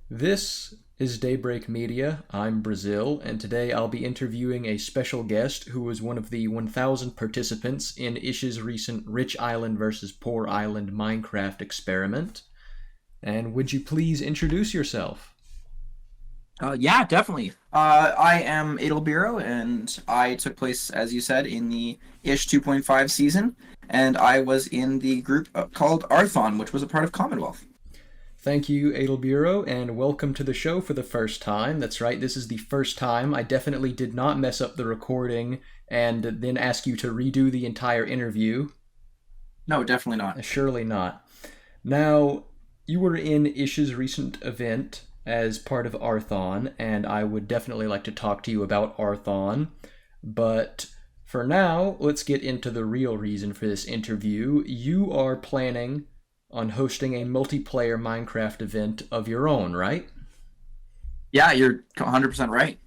This is Daybreak Media. I'm Bruhzil, and today I'll be interviewing a special guest who was one of the 1,000 participants in Ish's recent Rich Island versus Poor Island Minecraft experiment. And would you please introduce yourself? Yeah, definitely. I am Adalbero, and I took place, as you said, in the Ish 2.5 season, and I was in the group called Arthon, which was a part of Commonwealth. Thank you, Adalbero, and welcome to the show for the first time. That's right, this is the first time. I definitely did not mess up the recording and then ask you to redo the entire interview. No, definitely not. Surely not. Now, you were in Ish's recent event as part of Arthon, and I would definitely like to talk to you about Arthon. But for now, let's get into the real reason for this interview. You are planning on hosting a multiplayer Minecraft event of your own, right? Yeah, you're 100% right.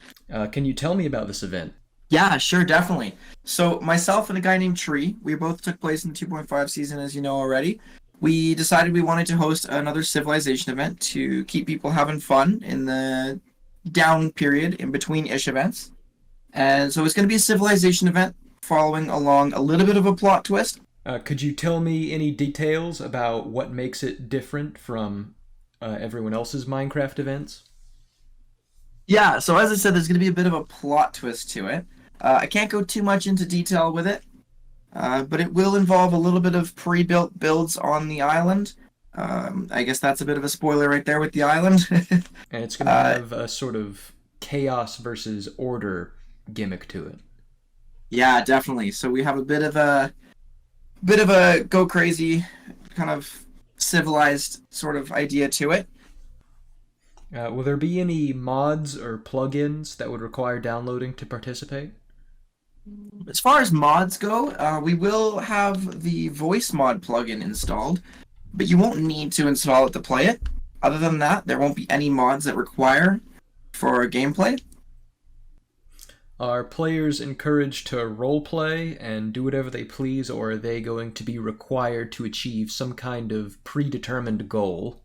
Can you tell me about this event? Yeah, sure, definitely. So myself and a guy named Tree, we both took place in the 2.5 season, as you know already. We decided we wanted to host another civilization event to keep people having fun in the down period in between Ish events. And so it's going to be a civilization event following along a little bit of a plot twist. Could you tell me any details about what makes it different from everyone else's Minecraft events? Yeah, so as I said, there's going to be a bit of a plot twist to it. I can't go too much into detail with it, but it will involve a little bit of pre-built builds on the island. I guess that's a bit of a spoiler right there with the island. And it's going to have a sort of chaos versus order gimmick to it. Yeah, definitely. So we have a bit of a go crazy kind of civilized sort of idea to it. Will there be any mods or plugins that would require downloading to participate? As far as mods go, we will have the voice mod plugin installed, but you won't need to install it to play it. Other than that, there won't be any mods that require for gameplay. Are players encouraged to roleplay and do whatever they please, or are they going to be required to achieve some kind of predetermined goal?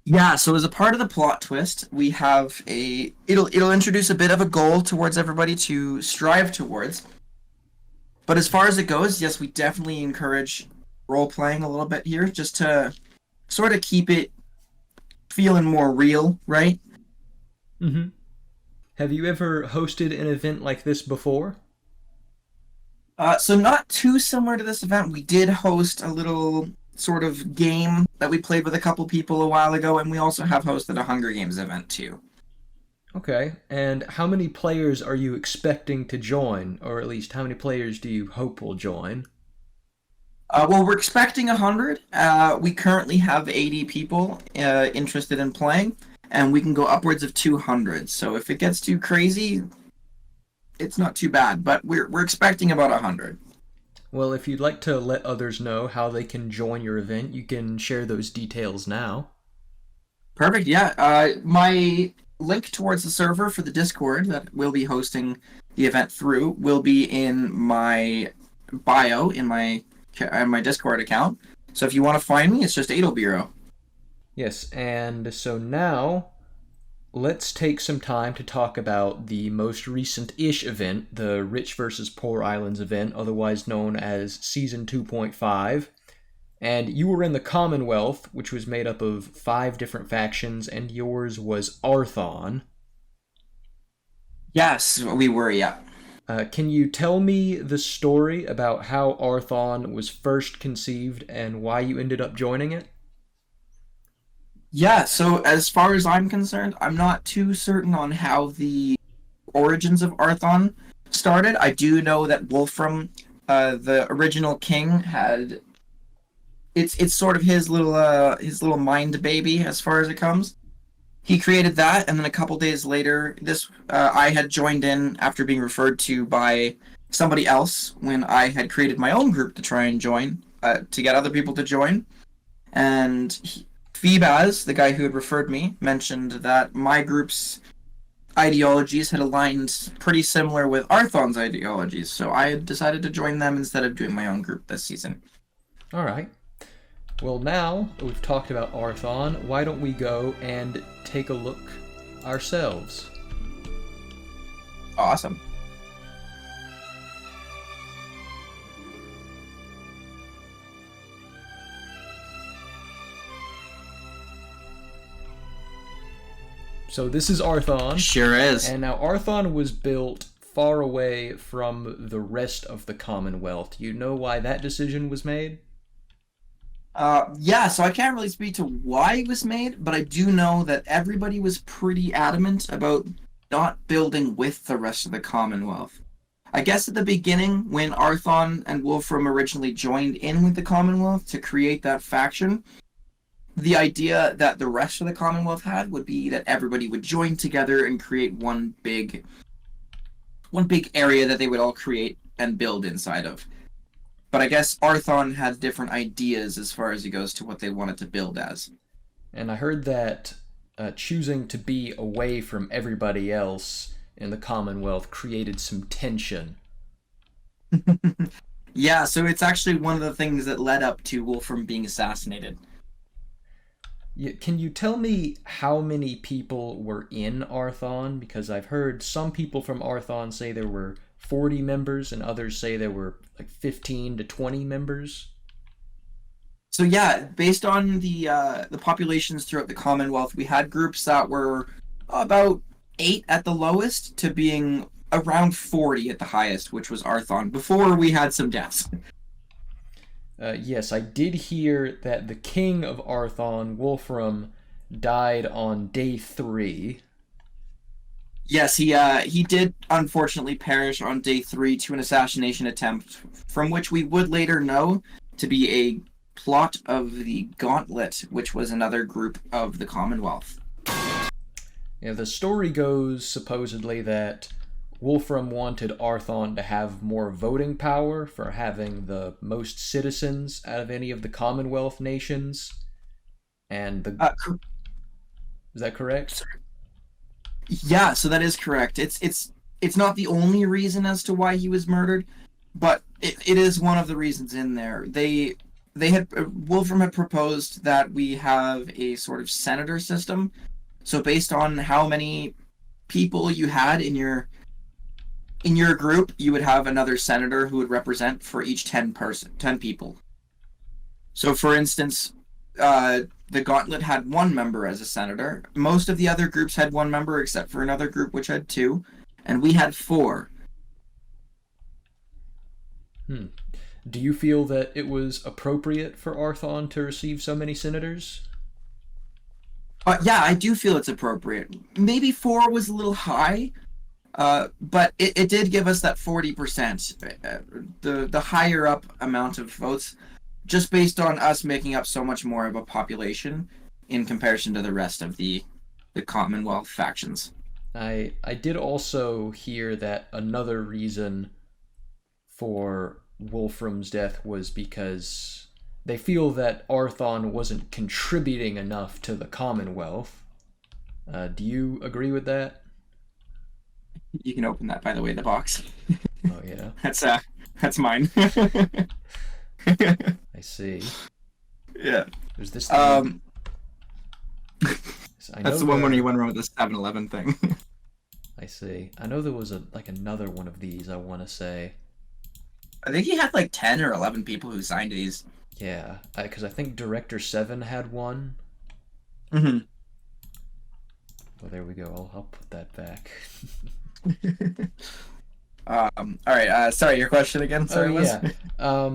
Yeah, so as a part of the plot twist, we have it'll introduce a bit of a goal towards everybody to strive towards. But as far as it goes, yes, we definitely encourage role playing a little bit here just to sort of keep it feeling more real, right? Mm-hmm. Have you ever hosted an event like this before? So not too similar to this event, we did host a little sort of game that we played with a couple people a while ago, and we also have hosted a Hunger Games event too. Okay, and how many players are you expecting to join, or at least how many players do you hope will join? Well, we're expecting 100. We currently have 80 people interested in playing, and we can go upwards of 200. So if it gets too crazy, it's not too bad. But we're expecting about 100. Well, if you'd like to let others know how they can join your event, you can share those details now. Perfect. Yeah. My link towards the server for the Discord that we'll be hosting the event through will be in my bio in my Discord account. So if you want to find me, it's just Adalbero. Yes, and so now let's take some time to talk about the most recent-ish event, the Rich versus Poor Islands event, otherwise known as Season 2.5. And you were in the Commonwealth, which was made up of 5 different factions, and yours was Arthon. Yes, we were. Yeah. Can you tell me the story about how Arthon was first conceived and why you ended up joining it? Yeah, so as far as I'm concerned, I'm not too certain on how the origins of Arthon started. I do know that Wolfram, the original king, had it's sort of his little mind baby as far as it comes. He created that, and then a couple days later, this I had joined in after being referred to by somebody else when I had created my own group to try and join, to get other people to join, and Phoebaz, the guy who had referred me, mentioned that my group's ideologies had aligned pretty similar with Arthon's ideologies, so I had decided to join them instead of doing my own group this season. All right. Well, now we've talked about Arthon, why don't we go and take a look ourselves? Awesome. So this is Arthon. Sure is. And now Arthon was built far away from the rest of the Commonwealth. You know why that decision was made? Yeah, so I can't really speak to why it was made, but I do know that everybody was pretty adamant about not building with the rest of the Commonwealth. I guess at the beginning, when Arthon and Wolfram originally joined in with the Commonwealth to create that faction, the idea that the rest of the Commonwealth had would be that everybody would join together and create one big area that they would all create and build inside of. But I guess Arthon had different ideas as far as he goes to what they wanted to build as. And I heard that choosing to be away from everybody else in the Commonwealth created some tension. Yeah, so it's actually one of the things that led up to Wolfram being assassinated. Can you tell me how many people were in Arthon? Because I've heard some people from Arthon say there were 40 members, and others say there were like 15 to 20 members. So yeah, based on the populations throughout the Commonwealth, we had groups that were about 8 at the lowest to being around 40 at the highest, which was Arthon, before we had some deaths. Yes, I did hear that the king of Arthon, Wolfram, died on day 3. Yes, he did unfortunately perish on day 3 to an assassination attempt, from which we would later know to be a plot of the Gauntlet, which was another group of the Commonwealth. Yeah, the story goes supposedly that Wolfram wanted Arthon to have more voting power for having the most citizens out of any of the Commonwealth nations. And is that correct? Yeah, so that is correct. It's not the only reason as to why he was murdered, but it is one of the reasons in there. They had Wolfram had proposed that we have a sort of senator system. So based on how many people you had in your group, you would have another senator who would represent for each 10 people. So for instance, the Gauntlet had 1 member as a senator. Most of the other groups had 1 member, except for another group which had 2, and we had 4. Do you feel that it was appropriate for Arthon to receive so many senators? Yeah, I do feel it's appropriate. Maybe 4 was a little high, but it did give us that 40%, the higher up amount of votes, just based on us making up so much more of a population in comparison to the rest of the Commonwealth factions. I did also hear that another reason for Wolfram's death was because they feel that Arthon wasn't contributing enough to the Commonwealth. Do you agree with that? You can open that, by the way, the box. Oh yeah. That's mine. I see. Yeah. There's this thing. That's the one when you went around with the 7-Eleven thing. I see. I know there was another one of these, I want to say. I think he had like 10 or 11 people who signed these. Yeah, because I think Director 7 had one. Mm-hmm. Well, there we go. I'll put that back. All right. Sorry, your question again. Sorry, yeah.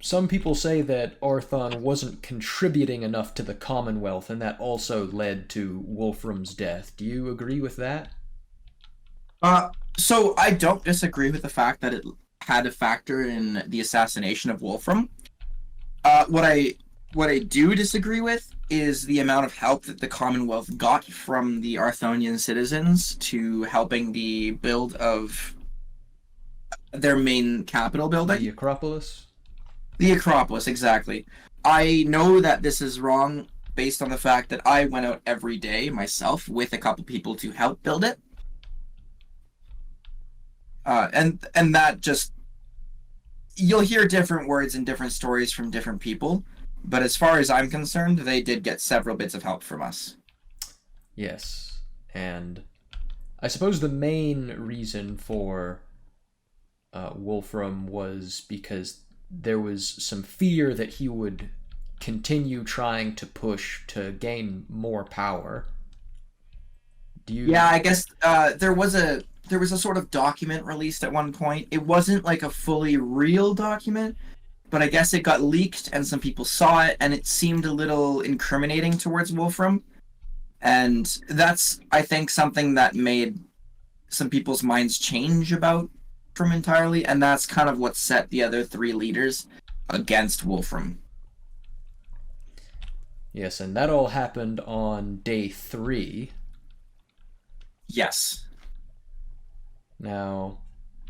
Some people say that Arthon wasn't contributing enough to the Commonwealth, and that also led to Wolfram's death. Do you agree with that? So I don't disagree with the fact that it had a factor in the assassination of Wolfram. What I do disagree with is the amount of help that the Commonwealth got from the Arthonian citizens to helping the build of their main capital building. The Acropolis? The Acropolis, exactly. I know that this is wrong based on the fact that I went out every day myself with a couple people to help build it. And that just... You'll hear different words and different stories from different people, But as far as I'm concerned, they did get several bits of help from us. Yes. And I suppose the main reason for Wolfram was because there was some fear that he would continue trying to push to gain more power. Do you? Yeah, I guess there was a sort of document released at one point. It wasn't like a fully real document, but I guess it got leaked and some people saw it and it seemed a little incriminating towards Wolfram. And that's, I think, something that made some people's minds change about Wolfram entirely, and that's kind of what set the other three leaders against Wolfram. Yes, and that all happened on day 3. Yes. Now,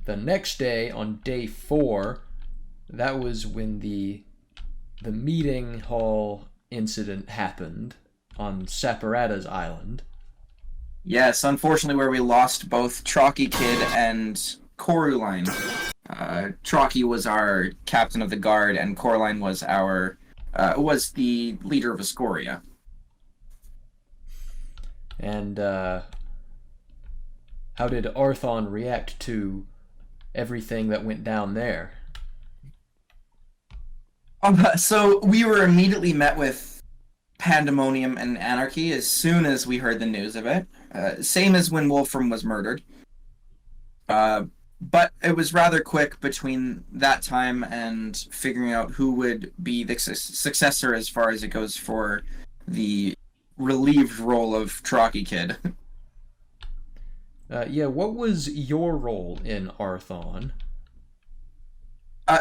the next day, on day 4, that was when the meeting hall incident happened on Saparata's island. Yes, unfortunately, where we lost both Trocky Kid and Coraline. Trocky was our captain of the guard, and Coraline was was the leader of Escoria. And how did Arthon react to everything that went down there? So we were immediately met with pandemonium and anarchy as soon as we heard the news of it. Same as when Wolfram was murdered. But it was rather quick between that time and figuring out who would be the successor as far as it goes for the relieved role of Trocky Kid. Yeah, what was your role in Arthon?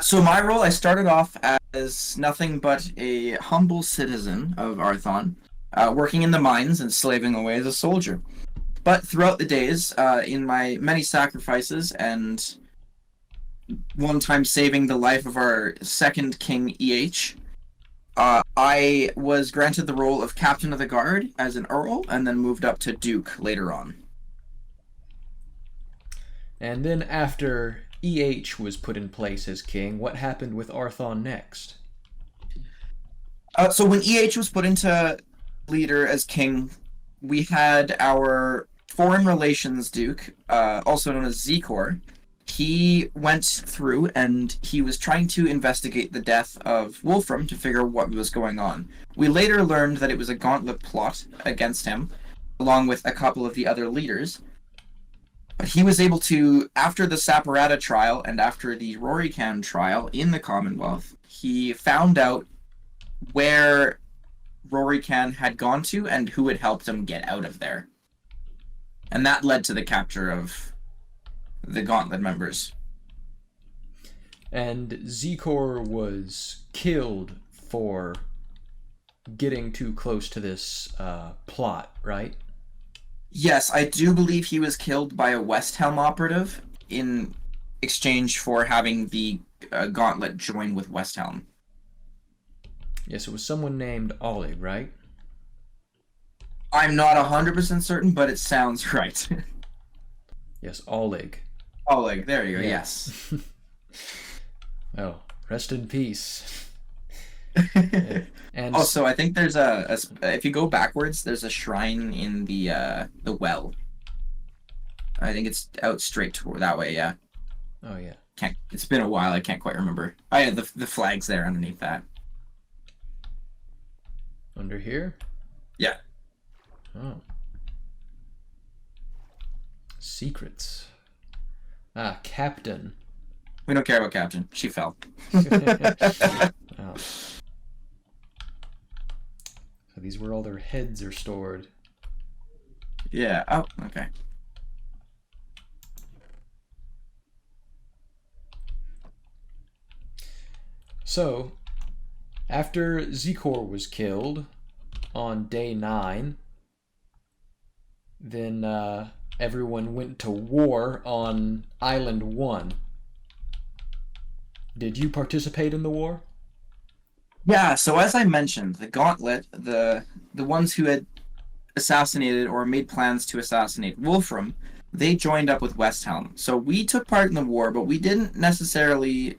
So my role, I started off as nothing but a humble citizen of Arthon, working in the mines and slaving away as a soldier. But throughout the days, in my many sacrifices and one time saving the life of our second king, EH, I was granted the role of captain of the guard as an earl and then moved up to duke later on. And then after EH was put in place as king, what happened with Arthon next? So when EH was put into leader as king, we had our foreign relations duke, also known as Zikor. He went through and he was trying to investigate the death of Wolfram to figure out what was going on. We later learned that it was a gauntlet plot against him, along with a couple of the other leaders. But he was able to, after the Saparata trial and after the Rorican trial in the Commonwealth, he found out where Rorican had gone to and who had helped him get out of there. And that led to the capture of the Gauntlet members. And Zikor was killed for getting too close to this plot, right? Yes, I do believe he was killed by a West Helm operative in exchange for having the Gauntlet join with West Helm. Yes, it was someone named Oleg, right? I'm not 100% certain, but it sounds right. Yes, Oleg. Oleg, there you go, Yeah. yes. Oh, rest in peace. And Also, I think there's if you go backwards, there's a shrine in the well. I think it's out straight toward that way, yeah. oh yeah. It's been a while, I can't quite remember. Oh yeah, the flag's there underneath that. Under here? Yeah. Oh. Secrets. Ah, Captain. We don't care about Captain. She fell. Oh. So these were all their heads are stored. Yeah. Oh, okay. So, after Zikor was killed on day 9, then everyone went to war on Island 1. Did you participate in the war? Yeah, so as I mentioned, the Gauntlet, the ones who had assassinated or made plans to assassinate Wolfram, they joined up with West Helm. So we took part in the war, but we didn't necessarily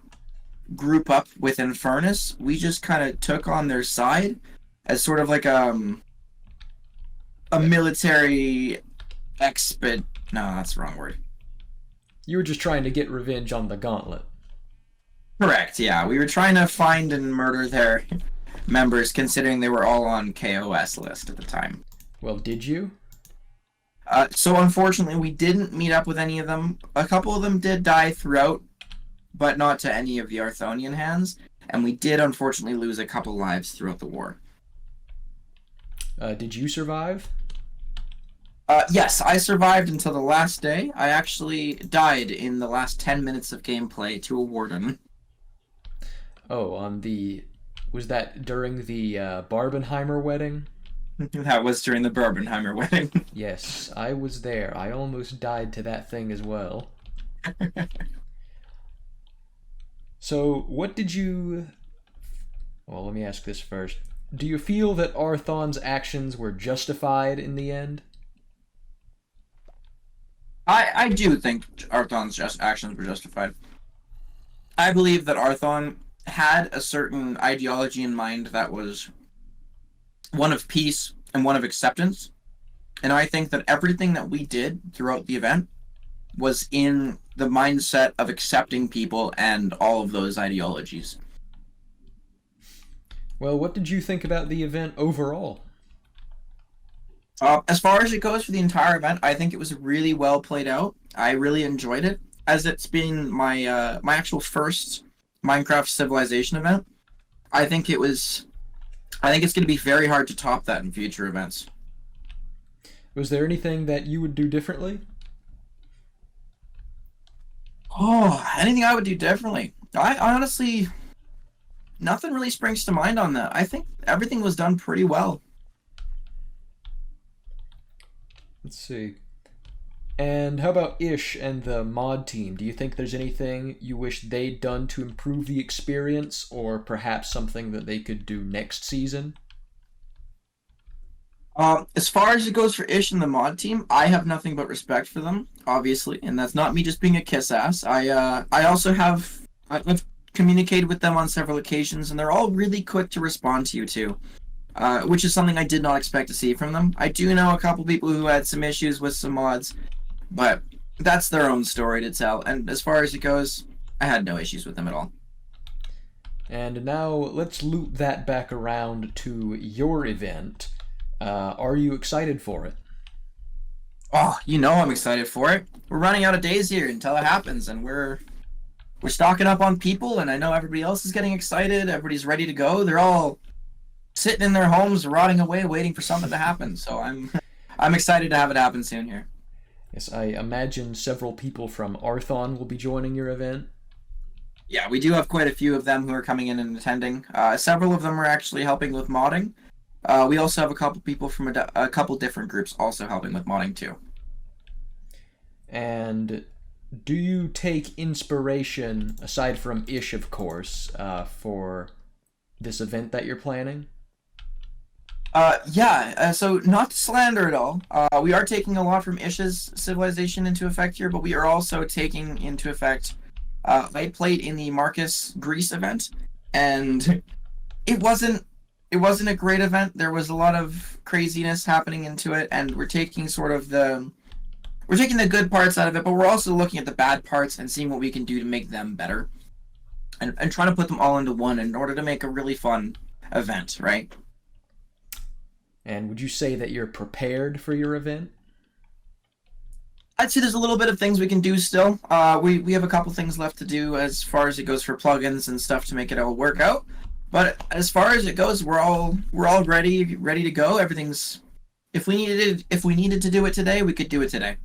group up with Infernus, we just kind of took on their side as sort of like a military exped. No, that's the wrong word. You were just trying to get revenge on the Gauntlet. Correct. Yeah, we were trying to find and murder their members, considering they were all on KOS list at the time. Well, did you? So unfortunately, we didn't meet up with any of them. A couple of them did die throughout, but not to any of the Arthonian hands. And we did unfortunately lose a couple lives throughout the war. Did you survive? Yes, I survived until the last day. I actually died in the last 10 minutes of gameplay to a warden. Oh, was that during the Barbenheimer wedding? That was during the Barbenheimer wedding. Yes, I was there. I almost died to that thing as well. So, what did you... Well, let me ask this first. Do you feel that Arthon's actions were justified in the end? I do think Arthon's actions were justified. I believe that Arthon had a certain ideology in mind that was one of peace and one of acceptance. And I think that everything that we did throughout the event was in the mindset of accepting people and all of those ideologies. Well, what did you think about the event overall? As far as it goes for the entire event, I think it was really well played out. I really enjoyed it, as it's been my my actual first Minecraft Civilization event. I think it's going to be very hard to top that in future events. Was there anything that you would do differently? Oh, anything I would do differently? I honestly, nothing really springs to mind on that. I think everything was done pretty well. Let's see. And how about Ish and the mod team? Do you think there's anything you wish they'd done to improve the experience, or perhaps something that they could do next season? As far as it goes for Ish and the mod team, I have nothing but respect for them, obviously, and that's not me just being a kiss ass. I also I've communicated with them on several occasions, and they're all really quick to respond to you too. Which is something I did not expect to see from them. I do know a couple people who had some issues with some mods, but that's their own story to tell. And as far as it goes, I had no issues with them at all. And now let's loop that back around to your event. Are you excited for it? Oh, you know I'm excited for it. We're running out of days here until it happens, and we're stocking up on people, and I know everybody else is getting excited. Everybody's ready to go. They're all sitting in their homes, rotting away, waiting for something to happen. So I'm excited to have it happen soon here. Yes, I imagine several people from Arthon will be joining your event. Yeah, we do have quite a few of them who are coming in and attending. Several of them are actually helping with modding. We also have a couple people from a couple different groups also helping with modding too. And do you take inspiration, aside from Ish, of course, for this event that you're planning? So not to slander at all, we are taking a lot from Ish's Civilization into effect here, but we are also taking into effect, I played in the Marcus Greece event, and it wasn't a great event. There was a lot of craziness happening into it, and we're taking the good parts out of it, but we're also looking at the bad parts and seeing what we can do to make them better, and trying to put them all into one in order to make a really fun event, right? And would you say that you're prepared for your event? I'd say there's a little bit of things we can do still. We have a couple things left to do as far as it goes for plugins and stuff to make it all work out. But as far as it goes, we're all ready to go. Everything's if we needed to do it today, we could do it today.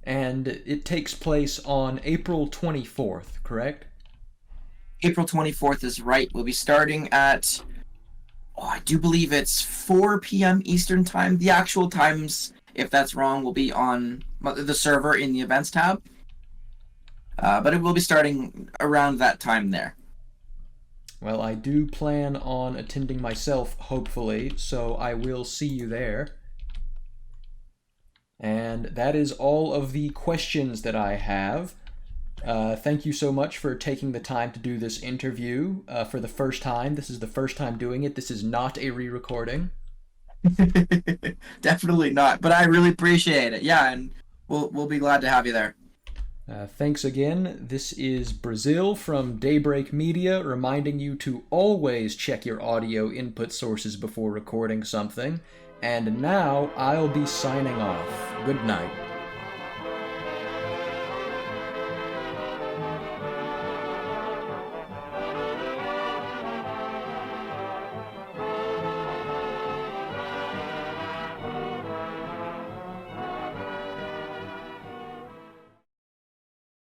And it takes place on April 24th, correct? April 24th is right. We'll be starting at I do believe it's 4 p.m. Eastern time. The actual times, if that's wrong, will be on the server in the events tab. But it will be starting around that time there. Well, I do plan on attending myself, hopefully, so I will see you there. And that is all of the questions that I have. Thank you so much for taking the time to do this interview for the first time. This is the first time doing it. This is not a re-recording. Definitely not, but I really appreciate it. Yeah, and we'll be glad to have you there. Thanks again. This is Bruhzil from Daybreak Media, reminding you to always check your audio input sources before recording something. And now I'll be signing off. Good night.